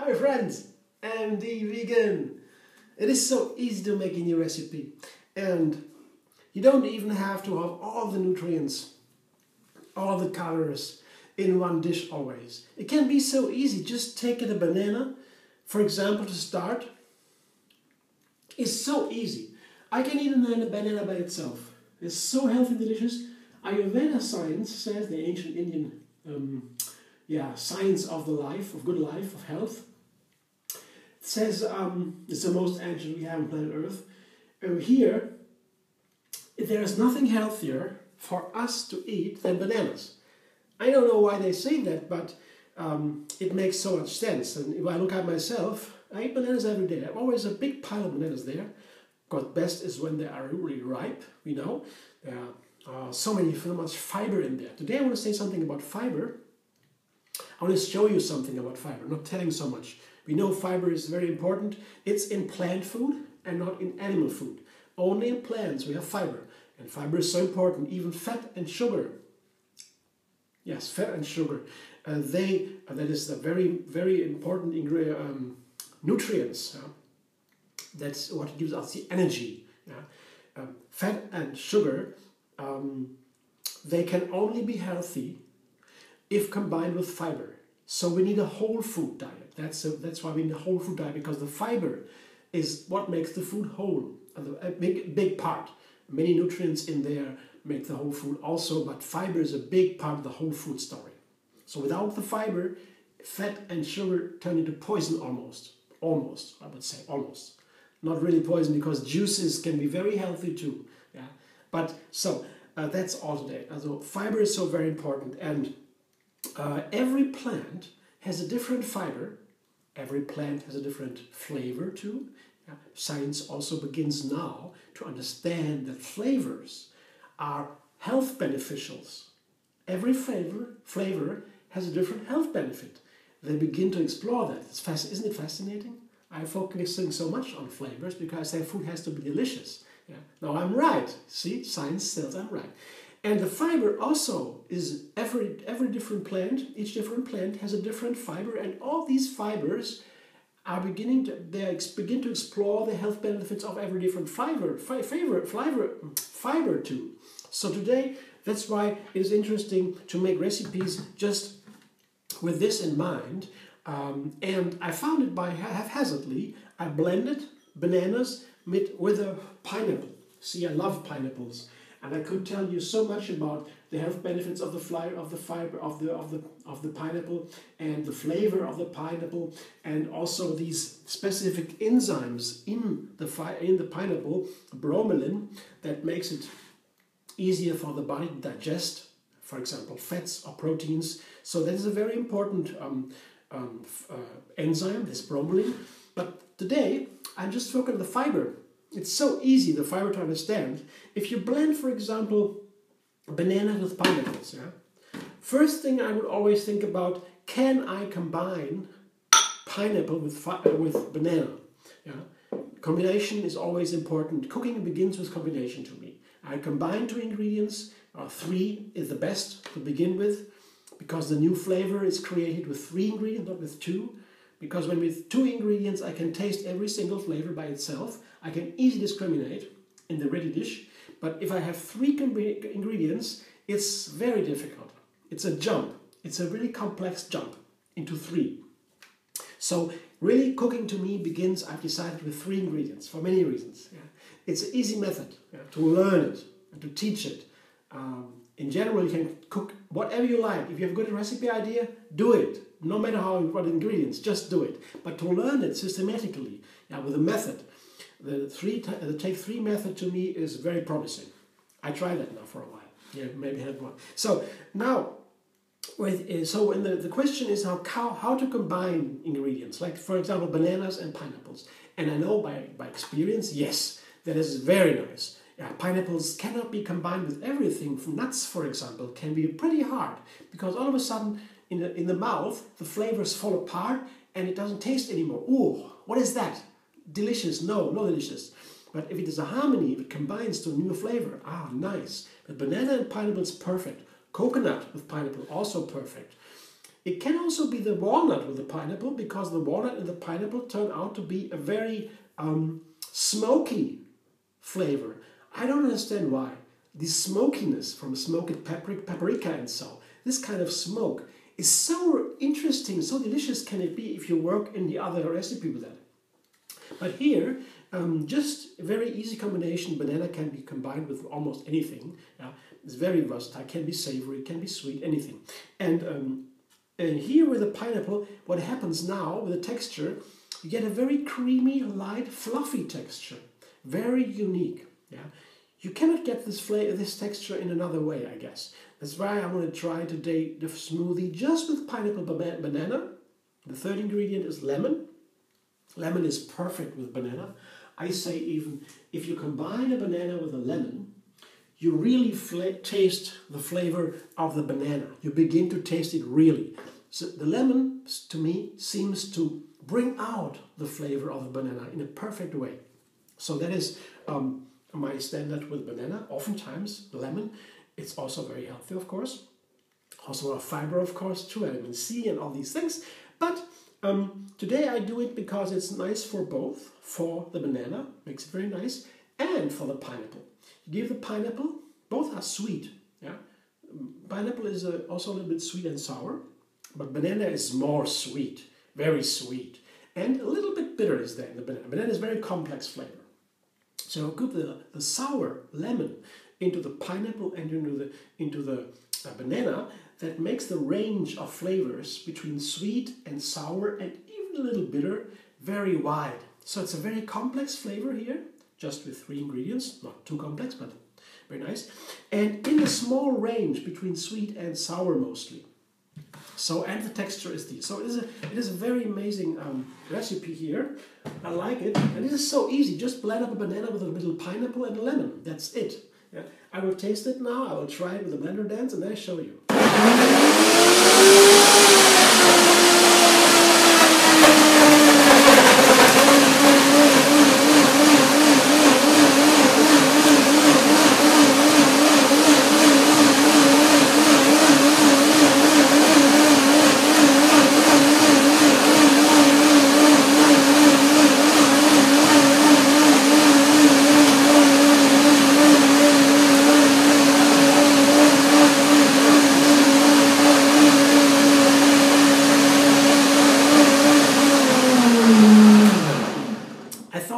Hi friends, I'm the vegan. It is so easy to make a new recipe, and you don't even have to have all the nutrients, all the calories in one dish always. It can be so easy. Just take a banana, for example, to start. It's so easy. I can eat a banana by itself. It's so healthy and delicious. Ayurveda science says, the ancient Indian science of the life, of good life, of health, says it's the most ancient we have on planet Earth. Here, there is nothing healthier for us to eat than bananas. I don't know why they say that, but it makes so much sense. And if I look at myself, I eat bananas every day. I have always a big pile of bananas there. Of course, best is when they are really ripe, we know. There are so much fiber in there. Today I want to say something about fiber. I want to show you something about fiber, not telling so much. We know fiber is very important. It's in plant food and not in animal food. Only in plants we have fiber. And fiber is so important, even fat and sugar. Yes, fat and sugar. That is the very, very important nutrients. That's what gives us the energy. Fat and sugar, they can only be healthy if combined with fiber. So we need a whole food diet. That's why we need a whole food diet, because the fiber is what makes the food whole. A big part. Many nutrients in there make the whole food also, but fiber is a big part of the whole food story. So without the fiber, fat and sugar turn into poison almost. Almost, I would say, almost. Not really poison, because juices can be very healthy too. Yeah, but so that's all today. So fiber is so very important, and every plant has a different fiber. Every plant has a different flavor too. Yeah. Science also begins now to understand that flavors are health beneficials. Every flavor has a different health benefit. They begin to explore that. Isn't it fascinating? I'm focusing so much on flavors because their food has to be delicious. Yeah. Now I'm right. See, science says I'm right. And the fiber also is every different plant. Each different plant has a different fiber, and all these fibers are begin to explore the health benefits of every different fiber too. So today, that's why it is interesting to make recipes just with this in mind. And I found it by haphazardly. I blended bananas with a pineapple. See, I love pineapples. And I could tell you so much about the health benefits of the fiber of the pineapple, and the flavor of the pineapple, and also these specific enzymes in the pineapple, bromelain, that makes it easier for the body to digest, for example, fats or proteins. So that is a very important enzyme, this bromelain. But today I'm just focusing on the fiber. It's so easy, the fiber, to understand. If you blend, for example, banana with pineapples, first thing I would always think about, can I combine pineapple with banana? Combination is always important. Cooking begins with combination to me. I combine two ingredients, or three is the best to begin with, because the new flavor is created with 3 ingredients, not with 2. Because when with 2 ingredients I can taste every single flavor by itself, I can easily discriminate in the ready dish. But if I have 3 ingredients, it's very difficult. It's a jump. It's a really complex jump into 3. So really cooking to me begins, I've decided, with 3 ingredients for many reasons. It's an easy method to learn it and to teach it. In general, you can cook whatever you like. If you have a good recipe idea, do it. No matter what ingredients, just do it. But to learn it systematically, with a method, the take 3 method to me is very promising. I tried that now for a while. Maybe had one. So now, the question is how to combine ingredients, like for example bananas and pineapples. And I know by experience, yes, that is very nice. Pineapples cannot be combined with everything. Nuts, for example, can be pretty hard, because all of a sudden in the mouth the flavors fall apart and it doesn't taste anymore. Ooh, what is that? Delicious? No, not delicious. But if it is a harmony, if it combines to a new flavor, nice. But banana and pineapple is perfect. Coconut with pineapple, also perfect. It can also be the walnut with the pineapple, because the walnut and the pineapple turn out to be a very smoky flavor. I don't understand why. The smokiness from smoked paprika and so, this kind of smoke is so interesting, so delicious can it be if you work in the other recipe with that. But here, just a very easy combination. Banana can be combined with almost anything. It's very versatile, can be savory, can be sweet, anything. And here with the pineapple, what happens now with the texture, you get a very creamy, light, fluffy texture. Very unique. Yeah, you cannot get this texture in another way, I guess. That's why I'm going to try today the smoothie just with pineapple banana. The third ingredient is lemon. Lemon is perfect with banana. I say even if you combine a banana with a lemon, you really taste the flavor of the banana. You begin to taste it really. So the lemon, to me, seems to bring out the flavor of the banana in a perfect way. So that is my standard with banana. Oftentimes, lemon. It's also very healthy, of course. Also a lot of fiber, of course, too, vitamin C and all these things. But today I do it because it's nice for both, for the banana, makes it very nice, and for the pineapple. You give the pineapple, both are sweet. Yeah, pineapple is also a little bit sweet and sour, but banana is more sweet, very sweet, and a little bit bitter is there in the banana. Banana is very complex flavor. So put the sour lemon into the pineapple and into the banana. That makes the range of flavors between sweet and sour and even a little bitter very wide. So it's a very complex flavor here, just with 3 ingredients, not too complex, but very nice. And in a small range between sweet and sour mostly. So, and the texture is this. So it is a very amazing recipe here. I like it. And it is so easy. Just blend up a banana with a little pineapple and a lemon. That's it. Yeah. I will taste it now. I will try it with a blender dance and then I show you.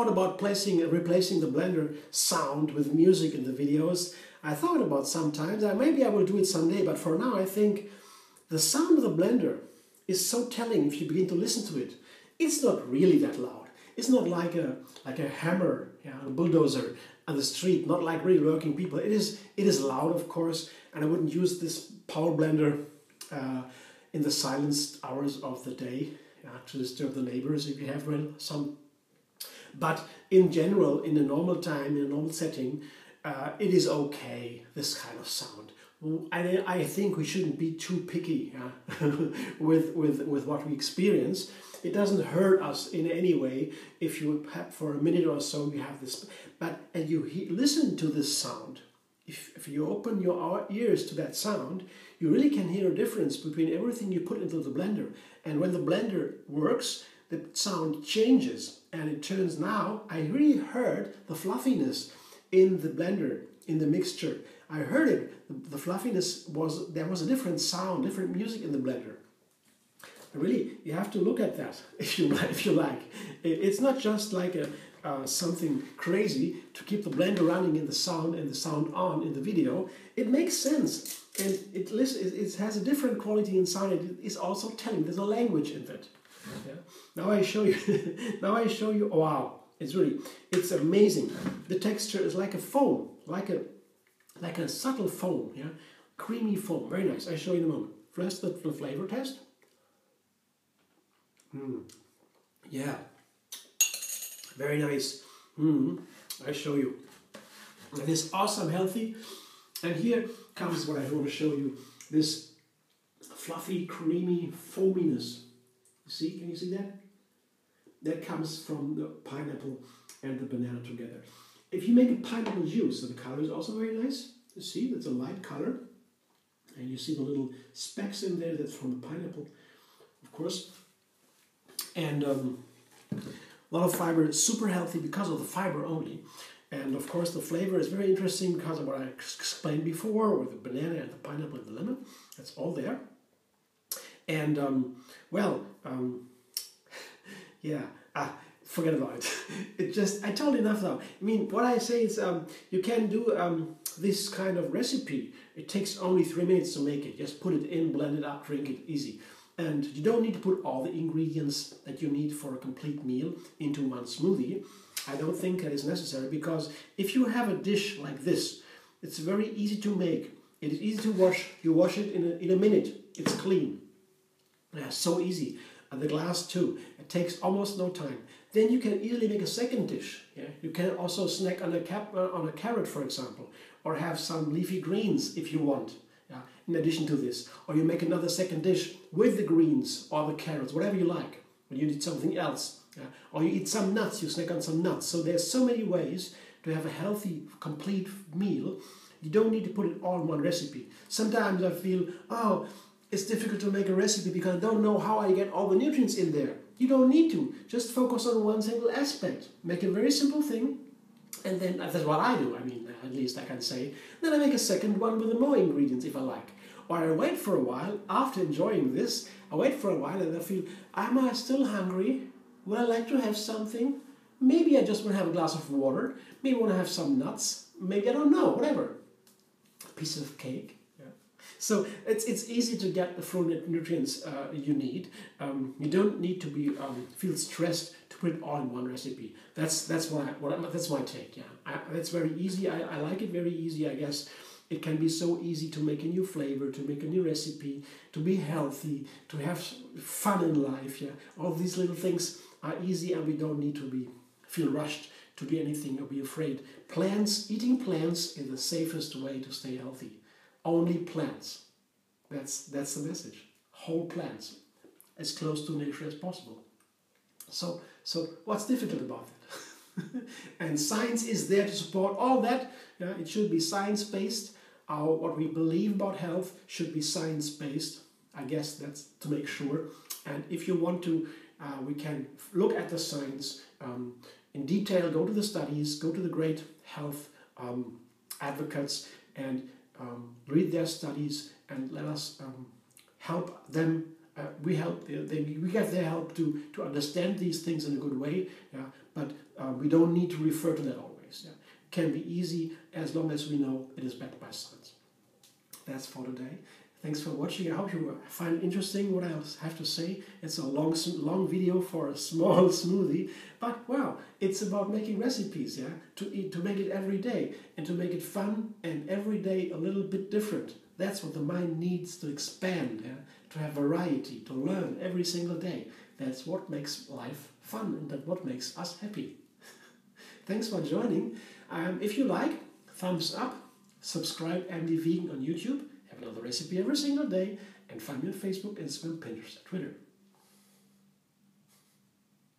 About replacing the blender sound with music in the videos. I thought about sometimes, maybe I will do it someday, but for now I think the sound of the blender is so telling if you begin to listen to it. It's not really that loud. It's not like a hammer, a bulldozer on the street, not like really working people. It is loud, of course, and I wouldn't use this power blender in the silenced hours of the day to disturb the neighbors if you have some. But in general, in a normal time, in a normal setting, it is okay, this kind of sound. I think we shouldn't be too picky with what we experience. It doesn't hurt us in any way if you have for a minute or so you have this. But and you listen to this sound. If you open your ears to that sound, you really can hear a difference between everything you put into the blender. And when the blender works, the sound changes. And it turns now, I really heard the fluffiness in the blender, in the mixture. I heard it. The fluffiness there was a different sound, different music in the blender. Really, you have to look at that if you like. It's not just like something crazy to keep the blender running in the sound and the sound on in the video. It makes sense, and it has a different quality in sound. It is also telling. There's a language in it. Yeah. Now I show you. Now I show you. Wow, it's amazing. The texture is like a foam, like a subtle foam. Yeah, creamy foam. Very nice. I show you in a moment. First, the flavor test. Yeah, very nice. I show you. It is awesome, healthy. And here comes what I want to show you. This fluffy, creamy foaminess. See, can you see that? That comes from the pineapple and the banana together. If you make a pineapple juice, so the color is also very nice. You see, it's a light color. And you see the little specks in there, that's from the pineapple, of course. And a lot of fiber, super healthy because of the fiber only. And of course the flavor is very interesting because of what I explained before, with the banana and the pineapple and the lemon. That's all there. And yeah, forget about it. I told you enough now. I mean, what I say is you can do this kind of recipe. It takes only 3 minutes to make it. Just put it in, blend it up, drink it, easy. And you don't need to put all the ingredients that you need for a complete meal into one smoothie. I don't think that is necessary, because if you have a dish like this, it's very easy to make. It is easy to wash. You wash it in a minute. It's clean. Yeah, so easy. And the glass too. It takes almost no time. Then you can easily make a second dish. Yeah? You can also snack on a carrot, for example, or have some leafy greens if you want. Yeah? In addition to this, or you make another second dish with the greens or the carrots, whatever you like. Or you eat something else. Yeah? Or you eat some nuts. You snack on some nuts. So there's so many ways to have a healthy, complete meal. You don't need to put it all in one recipe. Sometimes I feel, it's difficult to make a recipe because I don't know how I get all the nutrients in there. You don't need to. Just focus on one single aspect. Make a very simple thing, and then that's what I do. I mean, at least I can say. Then I make a second one with more ingredients if I like. Or I wait for a while after enjoying this. I wait for a while and I feel, am I still hungry? Would I like to have something? Maybe I just want to have a glass of water. Maybe I want to have some nuts. Maybe I don't know. Whatever. A piece of cake. So it's easy to get the full nutrients you need. You don't need to be feel stressed to put it all in one recipe. That's my take. Yeah, that's very easy. I like it very easy. I guess it can be so easy to make a new flavor, to make a new recipe, to be healthy, to have fun in life. Yeah, all these little things are easy, and we don't need to feel rushed to do anything or be afraid. Eating plants is the safest way to stay healthy. Only plants. That's the message. Whole plants, as close to nature as possible. So what's difficult about that? And science is there to support all that. Yeah, it should be science-based. What we believe about health should be science-based. I guess that's to make sure. And if you want to, we can look at the science in detail. Go to the studies. Go to the great health advocates and read their studies, and let us help them. We get their help to understand these things in a good way. Yeah, but we don't need to refer to that always. Yeah, it can be easy as long as we know it is backed by science. That's for today. Thanks for watching. I hope you find it interesting what I have to say. It's a long video for a small smoothie, but wow, it's about making recipes, yeah, to make it every day and to make it fun and every day a little bit different. That's what the mind needs to expand, yeah, to have variety, to learn every single day. That's what makes life fun, and that's what makes us happy. Thanks for joining. If you like, thumbs up, subscribe MD Vegan on YouTube. Have another recipe every single day, and find me on Facebook, Instagram, Pinterest, and Twitter.